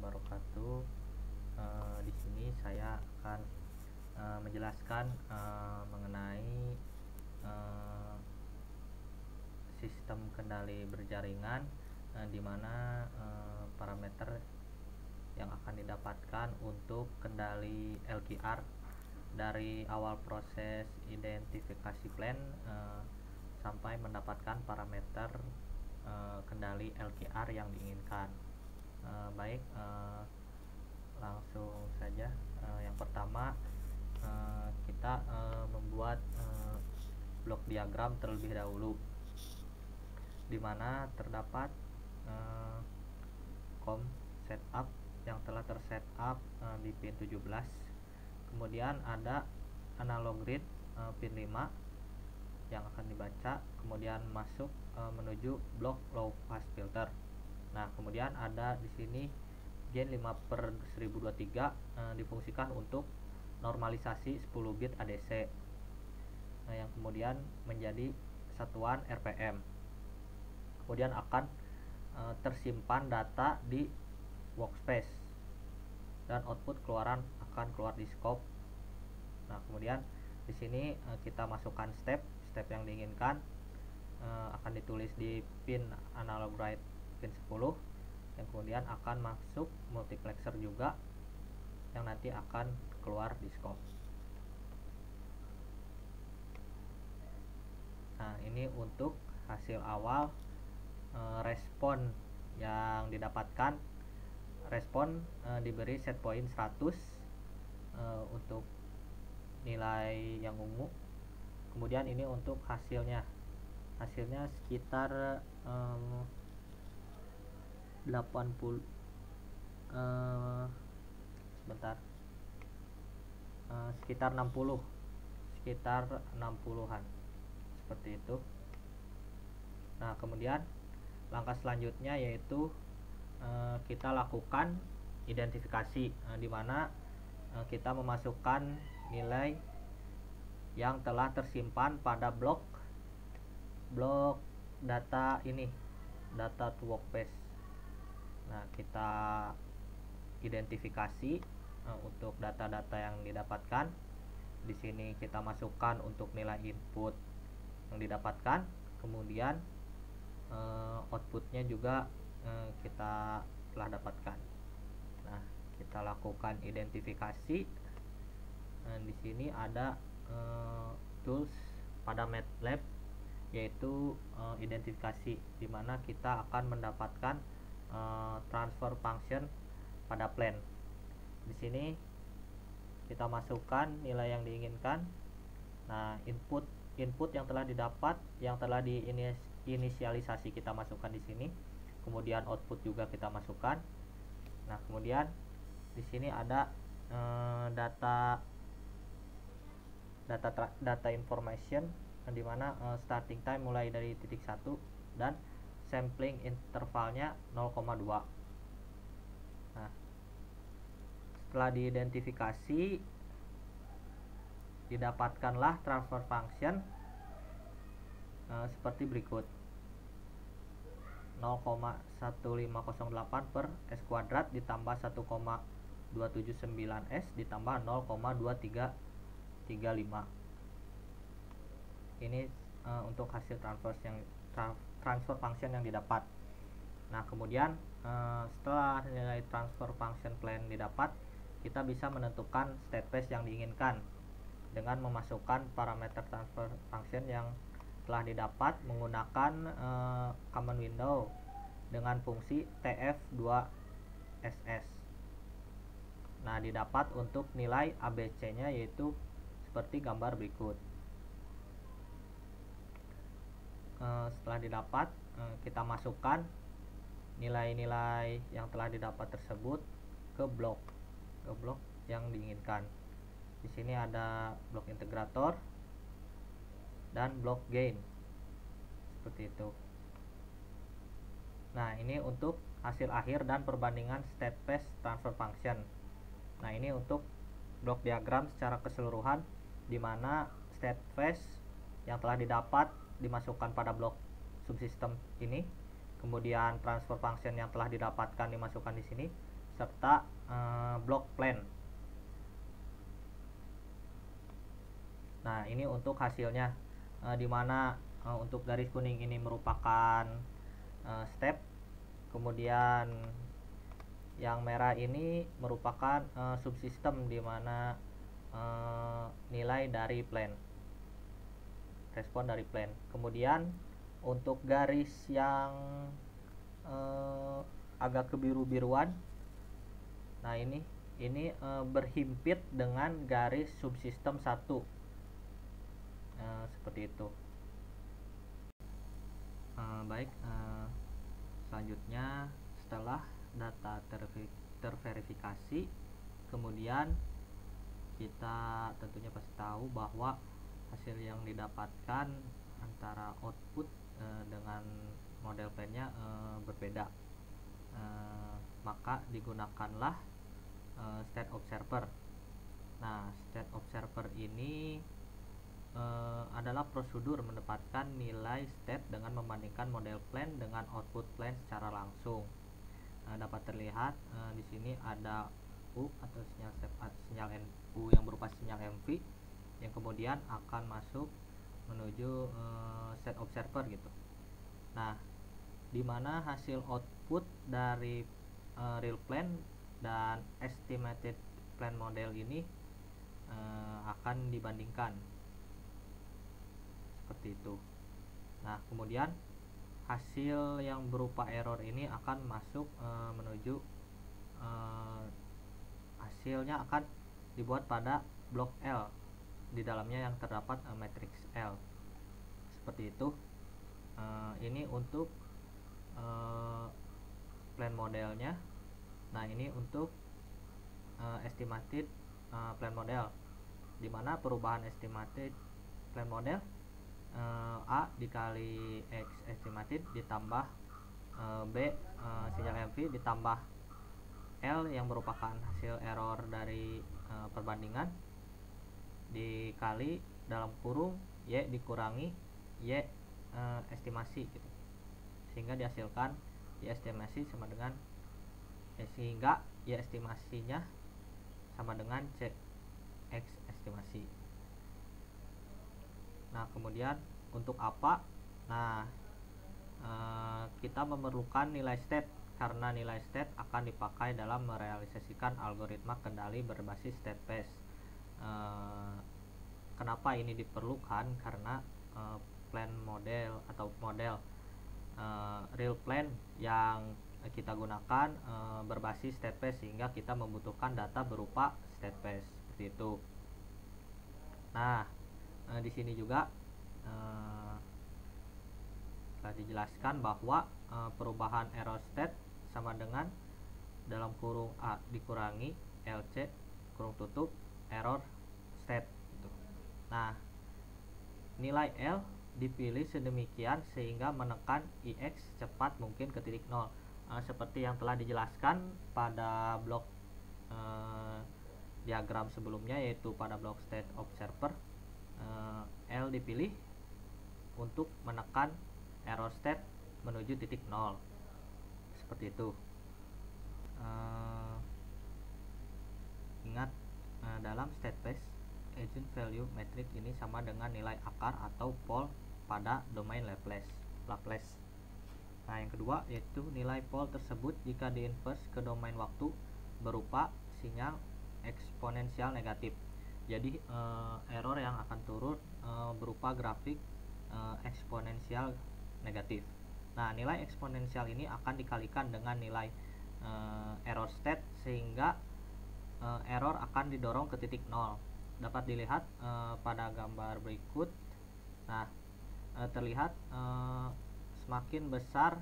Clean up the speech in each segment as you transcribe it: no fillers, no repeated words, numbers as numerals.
wabarakatuh. Di sini saya akan menjelaskan mengenai sistem kendali berjaringan, di mana parameter yang akan didapatkan untuk kendali LQR dari awal proses identifikasi plan sampai mendapatkan parameter kendali LQR yang diinginkan. Baik, langsung saja. Yang pertama, kita membuat blok diagram terlebih dahulu, di mana terdapat COM setup yang telah tersetup di pin 17. Kemudian ada analog grid pin 5 yang akan dibaca, kemudian masuk menuju blok low pass filter. Nah, kemudian ada di sini gain 5/1023 difungsikan untuk normalisasi 10 bit ADC, yang kemudian menjadi satuan RPM. Kemudian akan tersimpan data di workspace dan output keluaran akan keluar di scope. Nah, kemudian di sini kita masukkan step yang diinginkan, akan ditulis di pin analog write pin 10, yang kemudian akan masuk multiplexer juga yang nanti akan keluar di scope. Nah, ini untuk hasil awal respon yang didapatkan. Respon diberi set point 100 untuk nilai yang ungu. Kemudian ini untuk hasilnya sekitar 80 sekitar 60-an seperti itu. Nah, kemudian langkah selanjutnya yaitu kita lakukan identifikasi, di mana kita memasukkan nilai yang telah tersimpan pada blok data ini, data to workspace. Nah, kita identifikasi untuk data-data yang didapatkan. Di sini kita masukkan untuk nilai input yang didapatkan, kemudian outputnya juga kita telah dapatkan. Nah, kita lakukan identifikasi. Di sini ada tools pada MATLAB, yaitu identifikasi, di mana kita akan mendapatkan transfer function pada plan. Di sini kita masukkan nilai yang diinginkan. Nah, input yang telah didapat, yang telah diinisialisasi kita masukkan di sini. Kemudian output juga kita masukkan. Nah, kemudian di sini ada data information, di mana starting time mulai dari titik 1 dan sampling intervalnya 0,2. Nah, setelah diidentifikasi, didapatkanlah transfer function seperti berikut: 0,1508 per S kuadrat ditambah 1,279 S ditambah 0,2335. Ini untuk hasil transfer function yang didapat. Nah, kemudian setelah nilai transfer function plan didapat, kita bisa menentukan state space yang diinginkan dengan memasukkan parameter transfer function yang telah didapat menggunakan command window dengan fungsi tf2ss. Nah, didapat untuk nilai ABC nya yaitu seperti gambar berikut. Setelah didapat, kita masukkan nilai-nilai yang telah didapat tersebut ke blok yang diinginkan. Di sini ada blok integrator dan blok gain, seperti itu. Nah, ini untuk hasil akhir dan perbandingan state space transfer function. Nah, ini untuk blok diagram secara keseluruhan, di mana state space yang telah didapat dimasukkan pada blok subsistem ini, kemudian transfer function yang telah didapatkan dimasukkan di sini, serta block plan. Nah, ini untuk hasilnya, dimana untuk garis kuning ini merupakan step, kemudian yang merah ini merupakan subsistem, dimana nilai dari plan, respon dari plan. Kemudian untuk garis yang agak kebiru-biruan, nah ini berhimpit dengan garis subsistem 1, seperti itu. Baik, selanjutnya setelah data terverifikasi, kemudian kita tentunya pasti tahu bahwa hasil yang didapatkan antara output dengan model plan-nya berbeda, maka digunakanlah state observer. Nah, state observer ini adalah prosedur mendapatkan nilai state dengan membandingkan model plan dengan output plan secara langsung. Dapat terlihat di sini ada U atau sinyal U yang berupa sinyal MV yang kemudian akan masuk menuju state observer gitu. Nah, di mana hasil output dari real plan dan estimated plan model ini akan dibandingkan, seperti itu. Nah, kemudian hasil yang berupa error ini akan masuk menuju hasilnya akan dibuat pada blok L, di dalamnya yang terdapat matriks L, seperti itu. Ini untuk plan modelnya. Nah, ini untuk estimated plan model, dimana perubahan estimated plan model A dikali X estimated ditambah B sinyal MV ditambah L yang merupakan hasil error dari perbandingan dikali dalam kurung Y dikurangi Y estimasi gitu, sehingga dihasilkan Y estimasi sama dengan sehingga Y estimasinya sama dengan C X estimasi. Nah, kemudian untuk apa? Nah, kita memerlukan nilai state karena nilai state akan dipakai dalam merealisasikan algoritma kendali berbasis state space. Kenapa ini diperlukan? Karena plan model atau model real plan yang kita gunakan berbasis state space, sehingga kita membutuhkan data berupa state space, seperti itu. Nah, di sini juga telah dijelaskan bahwa perubahan error state sama dengan dalam kurung A dikurangi LC kurung tutup error state gitu. Nah, nilai L dipilih sedemikian sehingga menekan IX cepat mungkin ke titik 0, seperti yang telah dijelaskan pada blok diagram sebelumnya, yaitu pada blok state observer. L dipilih untuk menekan error state menuju titik 0, seperti itu. Ingat, dalam state space agent value matrix ini sama dengan nilai akar atau pole pada domain Laplace. Nah, yang kedua yaitu nilai pole tersebut jika diinverse ke domain waktu berupa sinyal eksponensial negatif. Jadi error yang akan turun berupa grafik eksponensial negatif. Nah, nilai eksponensial ini akan dikalikan dengan nilai error state sehingga error akan didorong ke titik 0. Dapat dilihat pada gambar berikut. Nah, terlihat semakin besar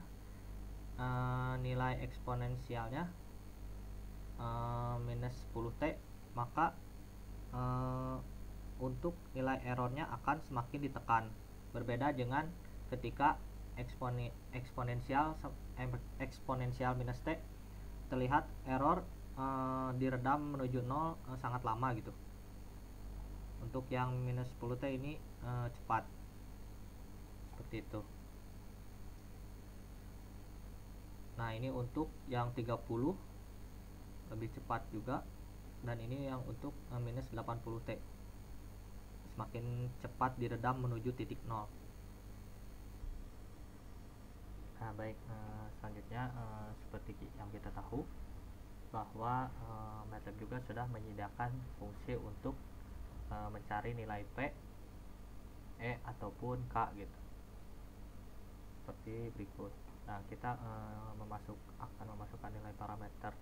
nilai eksponensialnya minus 10T, maka untuk nilai errornya akan semakin ditekan. Berbeda dengan ketika eksponensial minus T, terlihat error diredam menuju 0 sangat lama gitu. Untuk yang minus 10T ini cepat, seperti itu. Nah, ini untuk yang 30 lebih cepat juga, dan ini yang untuk minus 80T, semakin cepat diredam menuju titik nol. Nah baik, selanjutnya seperti yang kita tahu bahwa MATLAB juga sudah menyediakan fungsi untuk mencari nilai P, E ataupun K gitu, seperti berikut. Nah kita akan memasukkan nilai parameter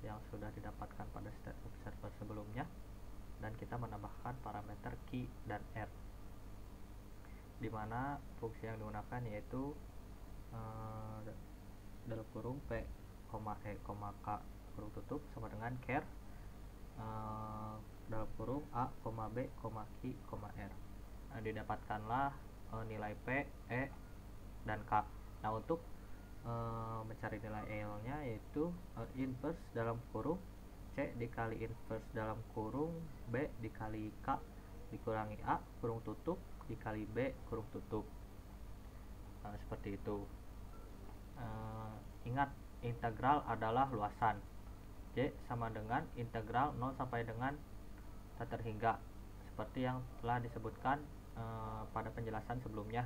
yang sudah didapatkan pada state observer sebelumnya, dan kita menambahkan parameter Q dan R, dimana fungsi yang digunakan yaitu dalam kurung P, E, K kurung tutup sama dengan char dalam kurung A, B, Q, R. Nah, didapatkanlah nilai P, E, dan K. Nah untuk mencari nilai L nya yaitu inverse dalam kurung C dikali inverse dalam kurung B dikali K dikurangi A kurung tutup dikali B kurung tutup. Seperti itu. Ingat, integral adalah luasan. J sama dengan integral 0 sampai dengan tak terhingga, seperti yang telah disebutkan pada penjelasan sebelumnya.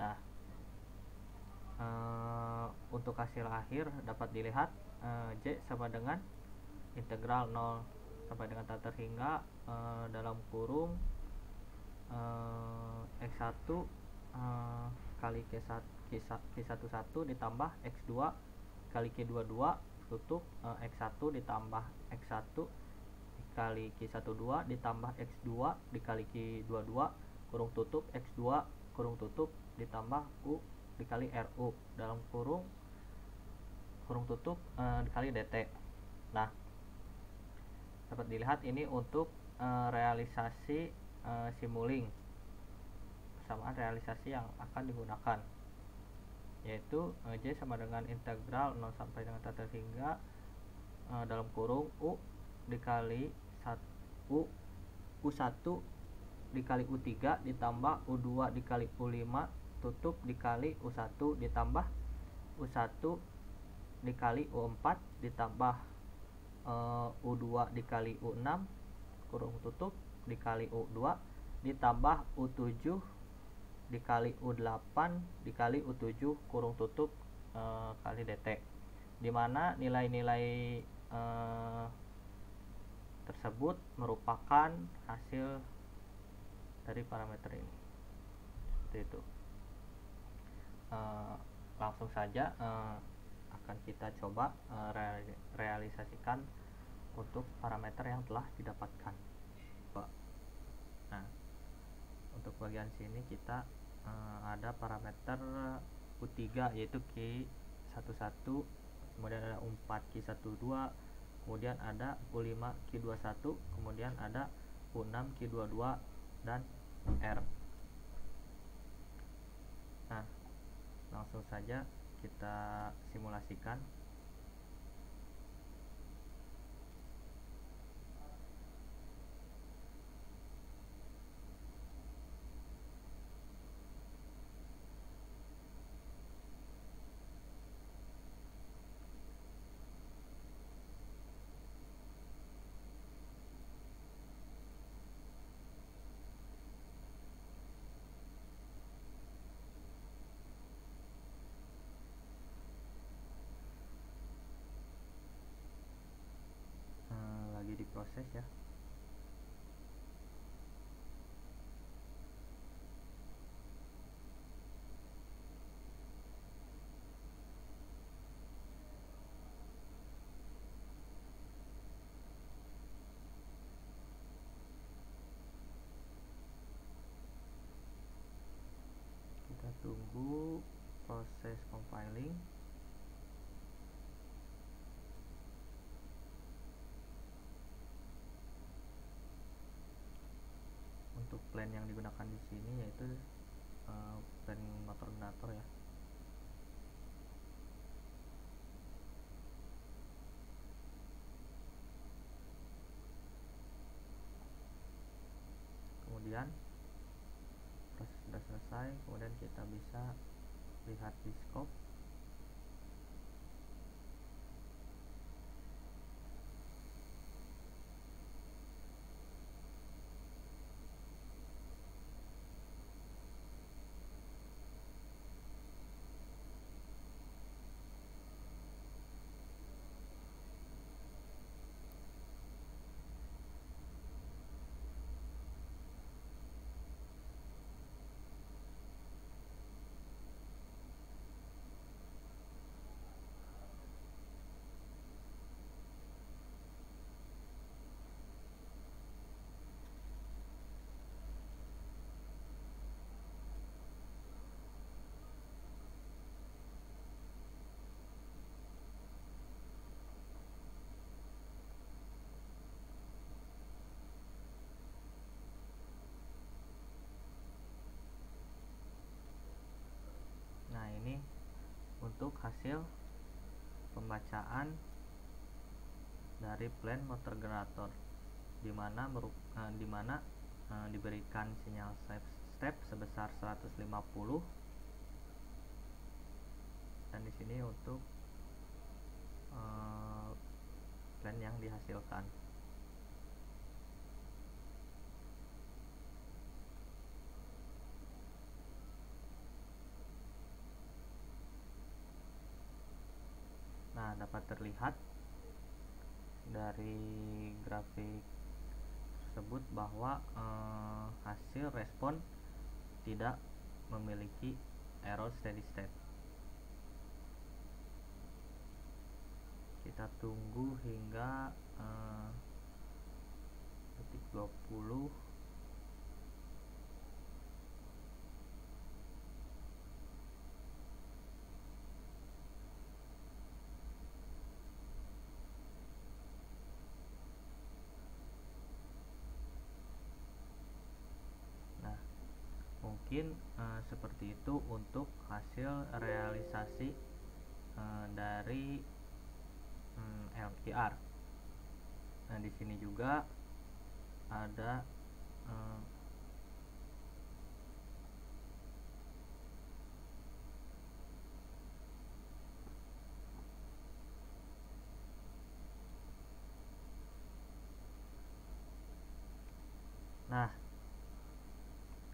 Nah, untuk hasil akhir dapat dilihat J sama dengan integral 0 sampai dengan tak terhingga dalam kurung X1 kali Q11 ditambah X2 kali Q22 tutup X1 ditambah X1 dikali Q12 ditambah X2 dikali Q22 kurung tutup X2 kurung tutup ditambah U dikali RU dalam kurung tutup dikali DT. Nah, dapat dilihat ini untuk realisasi Simulink, persamaan realisasi yang akan digunakan, yaitu J sama dengan integral 0 sampai dengan tak terhingga dalam kurung U dikali U1 dikali U3 ditambah U2 dikali U5 tutup dikali U1 ditambah U1 dikali U4 ditambah U2 dikali U6 kurung tutup dikali U2 ditambah U7 dikali U8 dikali U7 kurung tutup kali DT, dimana nilai-nilai tersebut merupakan hasil dari parameter ini. Seperti itu. Langsung saja akan kita coba realisasikan untuk parameter yang telah didapatkan. Nah, untuk bagian sini kita ada parameter U3 yaitu Q11, kemudian ada U4 Q12, kemudian ada U5 Q21, kemudian ada U6 Q22 dan R. Nah, langsung saja kita simulasikan. Lagi diproses ya. Kita tunggu proses compiling. Untuk plan yang digunakan di sini yaitu plan motor generator ya. Kemudian proses sudah selesai, kemudian kita bisa lihat di scope. untuk hasil pembacaan dari plan motor generator, di mana diberikan sinyal step sebesar 150, dan di sini untuk plan yang dihasilkan. Nah, dapat terlihat dari grafik tersebut bahwa hasil respon tidak memiliki error steady state. Kita tunggu hingga detik 20. Nah, mungkin seperti itu untuk hasil realisasi dari LQR. Nah, di sini juga ada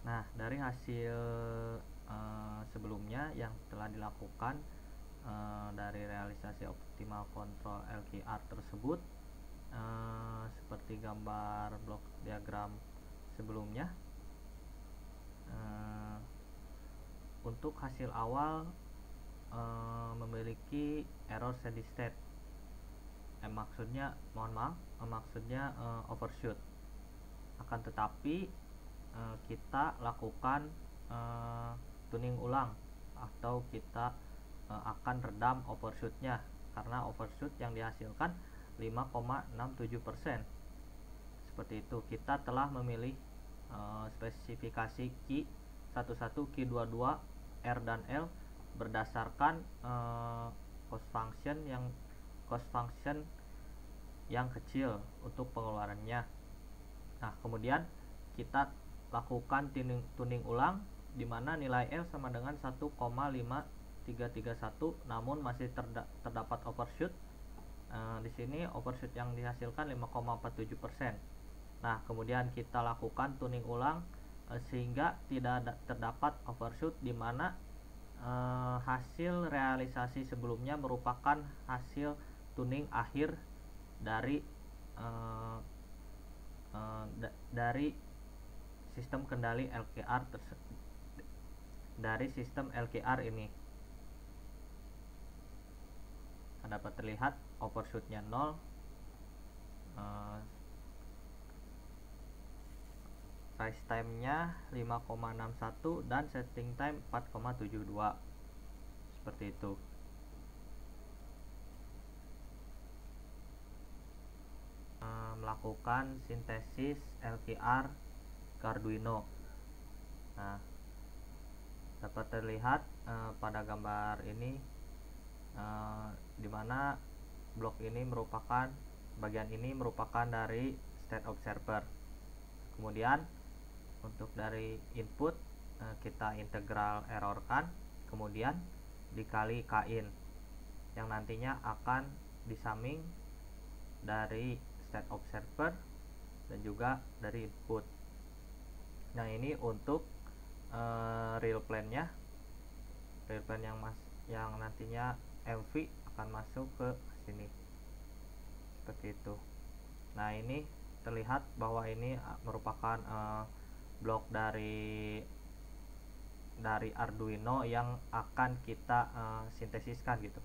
Nah, dari hasil sebelumnya yang telah dilakukan dari realisasi optimal kontrol LQR tersebut, seperti gambar blok diagram sebelumnya, untuk hasil awal memiliki error steady state, maksudnya overshoot. Akan tetapi kita lakukan tuning ulang, atau kita akan redam overshootnya, karena overshoot yang dihasilkan 5,67%. Seperti itu. Kita telah memilih spesifikasi key 11, key 22, R dan L berdasarkan cost function yang kecil untuk pengeluarannya. Nah, kemudian kita lakukan tuning ulang, di mana nilai L sama dengan 1,5331, namun masih terdapat overshoot. Di sini overshoot yang dihasilkan 5,47%. Nah, kemudian kita lakukan tuning ulang sehingga tidak terdapat overshoot, di mana hasil realisasi sebelumnya merupakan hasil tuning akhir dari sistem kendali LQR ini. Dapat terlihat overshootnya 0, rise time-nya 5,61 dan setting time 4,72. Seperti itu. Melakukan sintesis LQR ke Arduino. Nah, dapat terlihat pada gambar ini di mana bagian ini merupakan dari state observer. Kemudian untuk dari input kita integral errorkan, kemudian dikali kain yang nantinya akan disumming dari state observer dan juga dari input. Nah, ini untuk real plan-nya, yang nantinya MV akan masuk ke sini, seperti itu. Nah, ini terlihat bahwa ini merupakan blok dari Arduino yang akan kita sintesiskan gitu.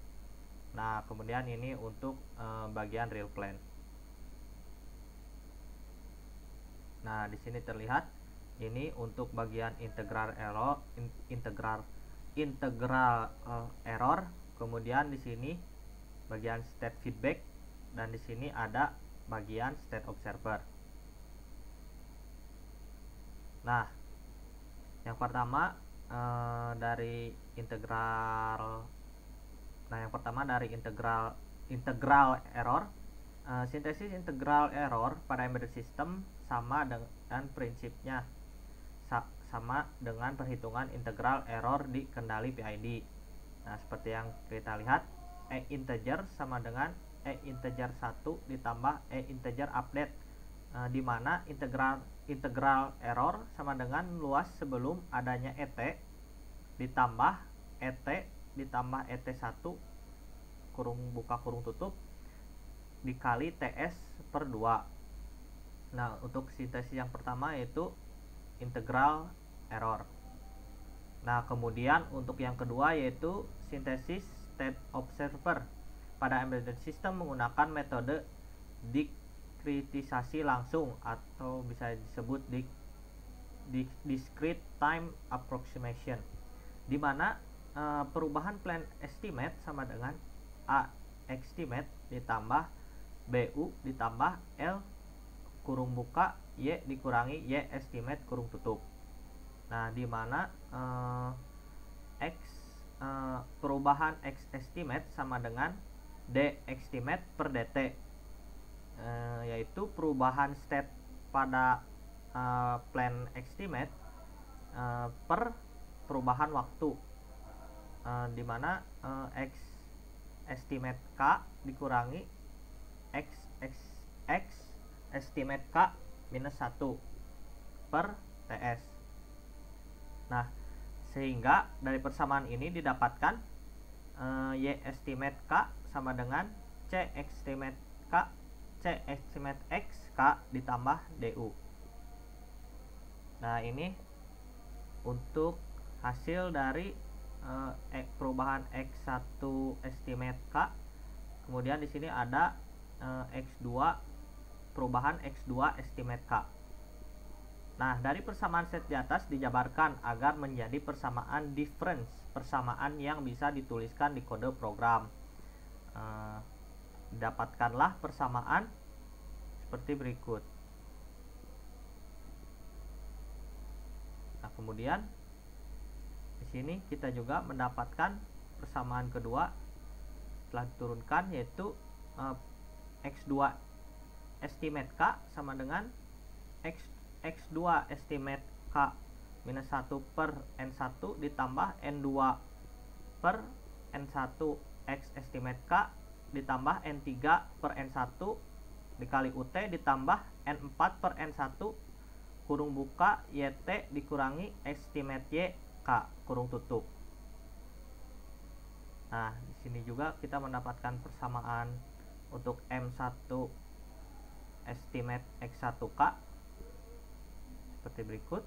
Nah, kemudian ini untuk bagian real plan. Nah, di sini terlihat ini untuk bagian integral error, kemudian di sini bagian state feedback, dan di sini ada bagian state observer. Nah, yang pertama dari integral Nah, yang pertama dari integral error. Sintesis integral error pada embedded system sama dengan prinsipnya sama dengan perhitungan integral error di kendali PID. Nah, seperti yang kita lihat, E integer sama dengan E integer 1 ditambah E integer update, di mana integral error sama dengan luas sebelum adanya ET ditambah ET ditambah ET1 kurung buka kurung tutup dikali TS per 2. Nah, untuk sintesis yang pertama yaitu integral error. Nah, kemudian untuk yang kedua yaitu sintesis state observer. Pada embedded system menggunakan metode diskritisasi langsung atau bisa disebut discrete time approximation, di mana perubahan plan estimate sama dengan A estimate ditambah BU ditambah L kurung buka Y dikurangi Y estimate kurung tutup. Nah, di mana perubahan X estimate sama dengan D estimate per DT, yaitu perubahan state pada plan estimate per perubahan waktu, di mana X estimate K dikurangi X estimate K minus 1 per TS. Nah, sehingga dari persamaan ini didapatkan Y estimate K sama dengan C estimate X K ditambah DU. Nah, ini untuk hasil dari perubahan X1 estimate K. Kemudian di sini ada X2 perubahan X2 estimate K. Nah, dari persamaan set di atas dijabarkan agar menjadi persamaan difference, persamaan yang bisa dituliskan di kode program. Dapatkanlah persamaan seperti berikut. Nah, kemudian di sini kita juga mendapatkan persamaan kedua telah diturunkan, yaitu X2 estimate K sama dengan X2 estimate K minus 1 per N1 ditambah N2 per N1 X estimate K ditambah N3 per N1 dikali UT ditambah N4 per N1 kurung buka YT dikurangi estimate Y K kurung tutup. Nah, di sini juga kita mendapatkan persamaan untuk M1 estimate X1K seperti berikut.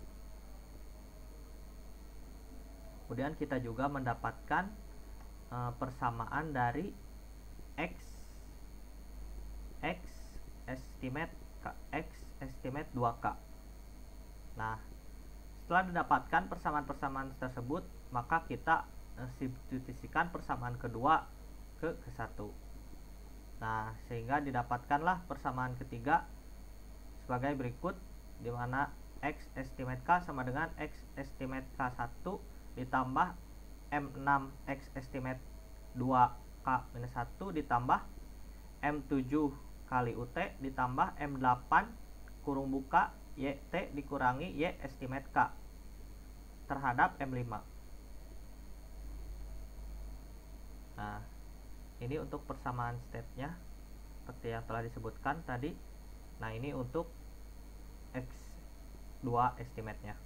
Kemudian kita juga mendapatkan persamaan dari X estimate 2K. Nah, setelah didapatkan persamaan-persamaan tersebut, maka kita substitusikan persamaan kedua ke satu. Nah, sehingga didapatkanlah persamaan ketiga sebagai berikut, di mana X estimate K sama dengan X estimate K1 ditambah M6 X estimate 2K minus 1 ditambah M7 kali UT ditambah M8 kurung buka YT dikurangi Y estimate K terhadap M5. Nah, ini untuk persamaan state-nya seperti yang telah disebutkan tadi. Nah, ini untuk X2 estimate-nya.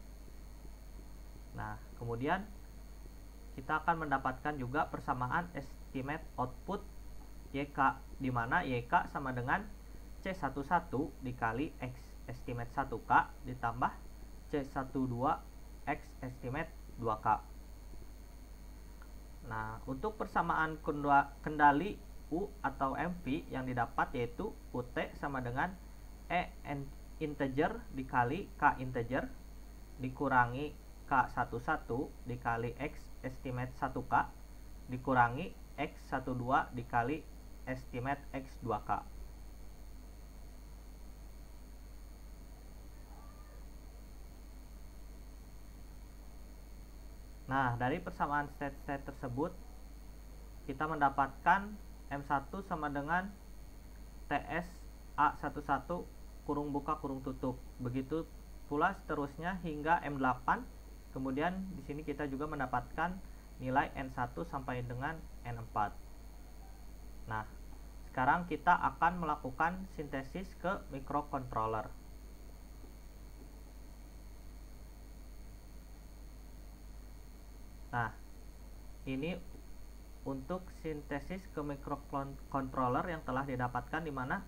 Nah, kemudian kita akan mendapatkan juga persamaan estimate output YK, di mana YK sama dengan C11 dikali X estimate 1K ditambah C12 X estimate 2K. Nah, untuk persamaan kendali U atau MV yang didapat yaitu UT sama dengan E integer dikali K integer dikurangi K11 dikali X estimate 1K dikurangi X12 dikali estimate X2K. Nah, dari persamaan state-state tersebut kita mendapatkan M1 sama dengan TS A11 kurung buka kurung tutup. Begitu pula seterusnya hingga M8. Kemudian di sini kita juga mendapatkan nilai N1 sampai dengan N4. Nah, sekarang kita akan melakukan sintesis ke microcontroller. Nah, ini untuk sintesis ke microcontroller yang telah didapatkan, di mana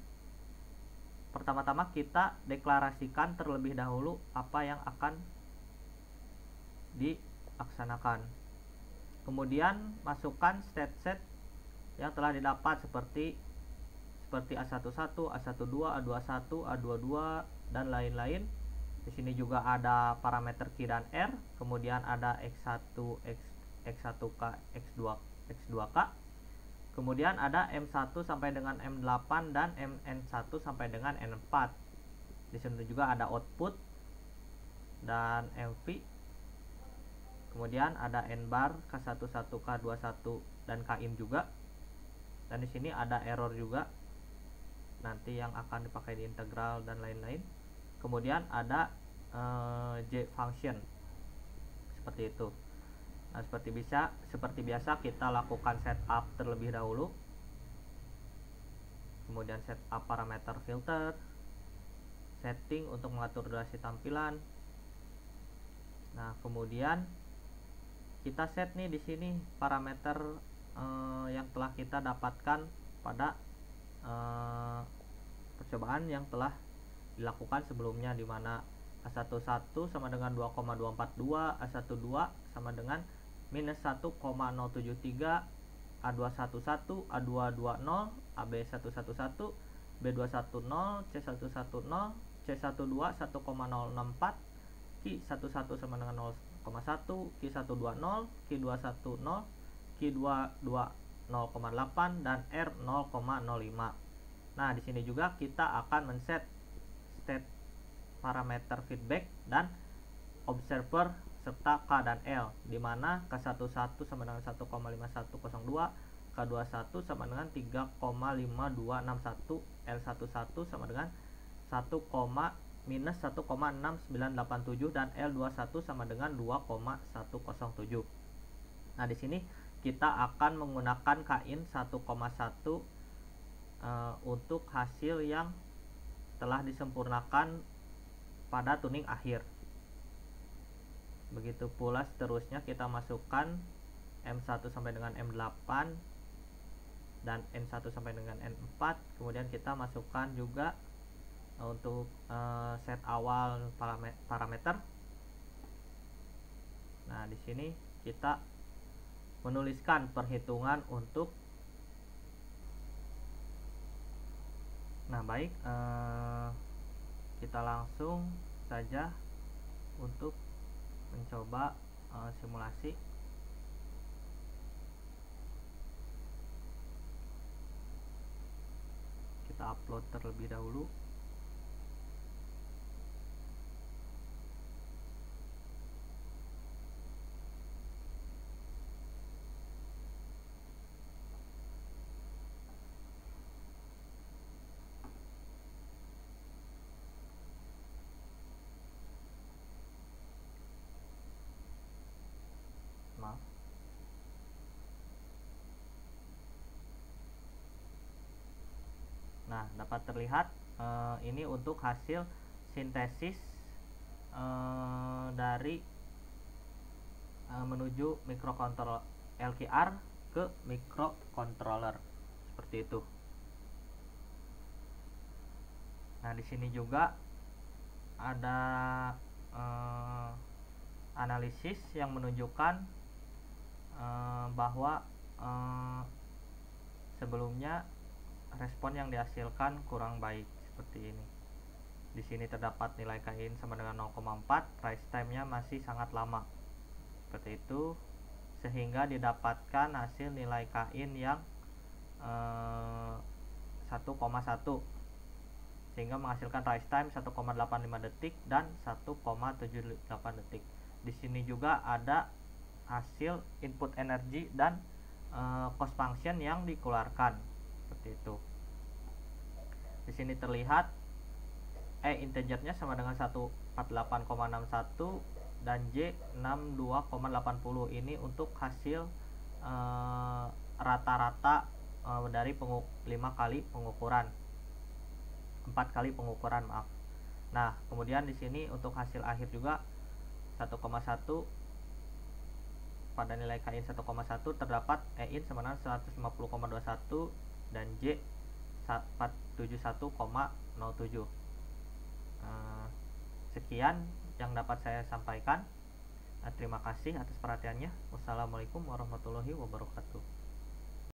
pertama-tama kita deklarasikan terlebih dahulu apa yang akan dilaksanakan. Kemudian masukkan state-set yang telah didapat seperti A11, A12, A21, A22 dan lain-lain. Di sini juga ada parameter Q dan R, kemudian ada X1, X1K, X2K. Kemudian ada M1 sampai dengan M8 dan N1 sampai dengan N4. Di sini juga ada output dan MV. Kemudian ada N bar, K11, K21 dan K-in juga. Dan di sini ada error juga, nanti yang akan dipakai di integral dan lain-lain. Kemudian ada J function seperti itu. Nah, seperti biasa kita lakukan setup terlebih dahulu. Kemudian setup parameter filter, setting untuk mengatur durasi tampilan. Nah, kemudian kita set nih di sini parameter yang telah kita dapatkan pada percobaan yang telah dilakukan sebelumnya, di mana A11 sama dengan 2,242, A12 sama dengan minus 1,073, A211, A220, AB111, B210, C110, C12 1,064, Q11 sama dengan 0,1, Q120, Q210, Q22 0,8 dan R 0,05. Nah, di sini juga kita akan men-set state parameter feedback dan observer serta K dan L, di mana K11 sama dengan 1,5102, K21 sama dengan 3,5261, L11 sama dengan 1,-1,6987 dan L21 sama dengan 2,107. Nah, di sini kita akan menggunakan K-in 1,1 untuk hasil yang telah disempurnakan pada tuning akhir. Begitu pula seterusnya kita masukkan M1 sampai dengan M8 dan N1 sampai dengan N4. Kemudian kita masukkan juga untuk set awal parameter. Nah, di sini kita menuliskan perhitungan untuk. Nah, baik, kita langsung saja untuk mencoba simulasi. Kita upload terlebih dahulu. Maaf. Nah, dapat terlihat ini untuk hasil sintesis dari menuju microcontroller LKR ke microcontroller seperti itu. Nah, di sini juga ada analisis yang menunjukkan bahwa sebelumnya respon yang dihasilkan kurang baik seperti ini. Di sini terdapat nilai K-in sama dengan 0,4, rise time-nya masih sangat lama. Seperti itu, sehingga didapatkan hasil nilai K-in yang 1,1, sehingga menghasilkan rise time 1,85 detik dan 1,78 detik. Di sini juga ada hasil input energi dan cost function yang dikeluarkan seperti itu. Di sini terlihat integernya sama dengan 148,61 dan J 62,80. Ini untuk hasil rata-rata dari 5 kali pengukuran, 4 kali pengukuran, maaf. Nah, kemudian di sini untuk hasil akhir juga 1,1 pada nilai KIN 1,1 terdapat EIN sama dengan 150,21 dan J 471,07. Sekian yang dapat saya sampaikan. Terima kasih atas perhatiannya. Wassalamualaikum warahmatullahi wabarakatuh.